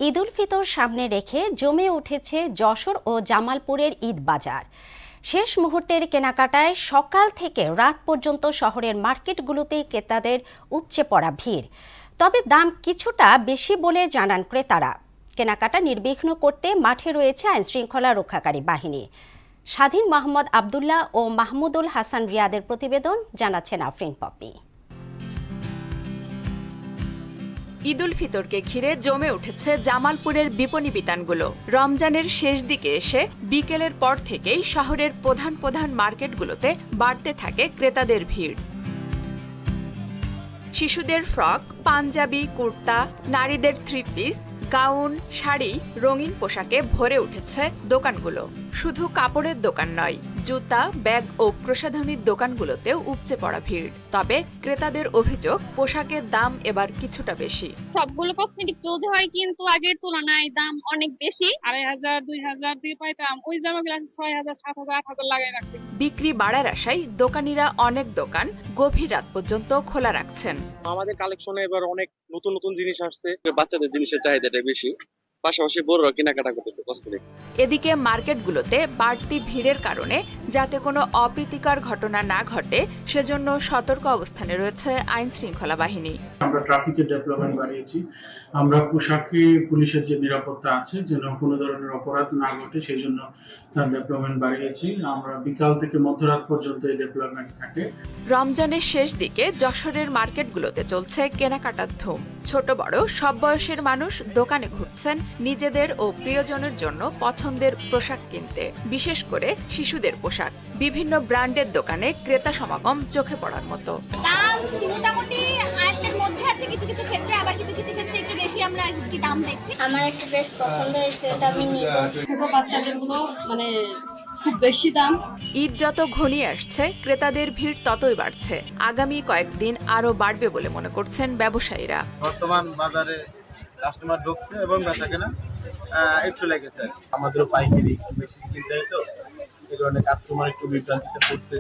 ঈদ উল ফিতর সামনে রেখে জমে উঠেছে যশোর ও জামালপুরের ঈদ বাজার। শেষ মুহূর্তের কেনাকাটায় সকাল থেকে রাত পর্যন্ত শহরের মার্কেটগুলোতে ক্রেতাদের উপচে পড়া ভিড়। তবে দাম কিছুটা বেশি বলে জানান ক্রেতারা। কেনাকাটা নির্বিঘ্ন করতে মাঠে রয়েছে আইনশৃঙ্খলা রক্ষাকারী বাহিনী। স্বাধীন মোহাম্মদ আবদুল্লাহ ও মাহমুদুল হাসান রিয়াদের প্রতিবেদন, জানাচ্ছেন আফরিন পপি। ঈদ উল ফিতরকে ঘিরে জমে উঠেছে জামালপুরের বিপণী বিতানগুলো। রমজানের শেষ দিকে এসে বিকেলের পর থেকেই শহরের প্রধান প্রধান মার্কেটগুলোতে বাড়তে থাকে ক্রেতাদের ভিড়। শিশুদের ফ্রক, পাঞ্জাবি, কুর্তা, নারীদের থ্রি পিস, গাউন, শাড়ি, রঙিন পোশাকে ভরে উঠেছে দোকানগুলো। শুধু কাপড়ের দোকান নয়, জুতা, ব্যাগ ও প্রসাধনীর দোকানগুলোতেও উপচে পড়া ভিড়। তবে ক্রেতাদের অভিযোগ, পোশাকের দাম এবার কিছুটা বেশি। সবগুলো কসমেটিক চলতে হয়, কিন্তু আগের তুলনায় দাম অনেক বেশি। 2500, 2000 দিয়ে পাইতাম, ওই জামাগুলো 6000, 7000, 8000 লাগাই রাখছি। বিক্রি বাড়ার আশায় দোকানিরা অনেক দোকান গভীর রাত পর্যন্ত খোলা রাখছেন। আমাদের কালেকশনে এবার অনেক নতুন নতুন জিনিস আসছে। বাচ্চাদের জিনিসের চাহিদাটা বেশি, পাশাপাশি বড়রা কেনাকাটা করতেছে কসমেটিক্স। এদিকে মার্কেটগুলোতে বাড়তি ভিড়ের কারণে যাতে কোনো অপ্রীতিকর ঘটনা না ঘটে, সেজন্য সতর্ক অবস্থানে রয়েছে আইন শৃঙ্খলা বাহিনী। আমরা ট্রাফিকের ডেভেলপমেন্ট বাড়িয়েছি। আমরা পোশাকে পুলিশের যে নিরাপত্তা আছে, যেন কোনো ধরনের অপরাধ না ঘটে, সেই জন্য তার ডেভেলপমেন্ট বাড়িয়েছি। আমরা বিকাল থেকে মধ্যরাত পর্যন্ত এই ডেভেলপমেন্ট থাকে। রমজানের শেষ দিকে যশোরের মার্কেটগুলোতে চলছে কেনাকাটার ধুম। ছোট বড় সব বয়সের মানুষ দোকানে ঘুরছেন নিজেদের ও প্রিয়জনের জন্য পছন্দের পোশাক কিনতে, বিশেষ করে শিশুদের পোশাক। বিভিন্ন ব্র্যান্ডের দোকানে ক্রেতা সমাগম চোখে পড়ার মতো। দাম মোটামুটি আয়ত্তের মধ্যে আছে, কিছু কিছু ক্ষেত্রে, আবার কিছু কিছু ক্ষেত্রে একটু বেশি আমরা কি দাম দেখছি। আমার একটা ড্রেস পছন্দ হয়েছে, এটা আমি নিব। ছোট বাচ্চাদের গুলো মানে খুব বেশি দাম। ঈদ যত ঘনিয়ে আসছে, ক্রেতাদের ভিড় ততই বাড়ছে। আগামী কয়েকদিন আরো বাড়বে বলে মনে করছেন ব্যবসায়ীরা। বর্তমান বাজারে কাস্টমার ঢুকছে এবং বেচাকেনা একটু লেগেছে। আমাদেরও পাইকারি বেশি কিনতে হয়, তো এই কারণে কাস্টমার একটু বিভ্রান্তিতে পড়ছে।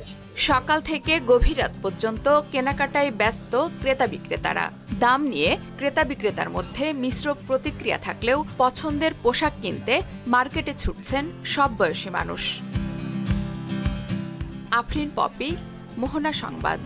সকাল থেকে গভীর রাত পর্যন্ত কেনাকাটায় ব্যস্ত ক্রেতা বিক্রেতারা। দাম নিয়ে ক্রেতা বিক্রেতার মধ্যে মিশ্র প্রতিক্রিয়া থাকলেও পছন্দের পোশাক কিনতে মার্কেটে ছুটছেন সব বয়সী মানুষ। আফরিন পপি, মোহনা সংবাদ।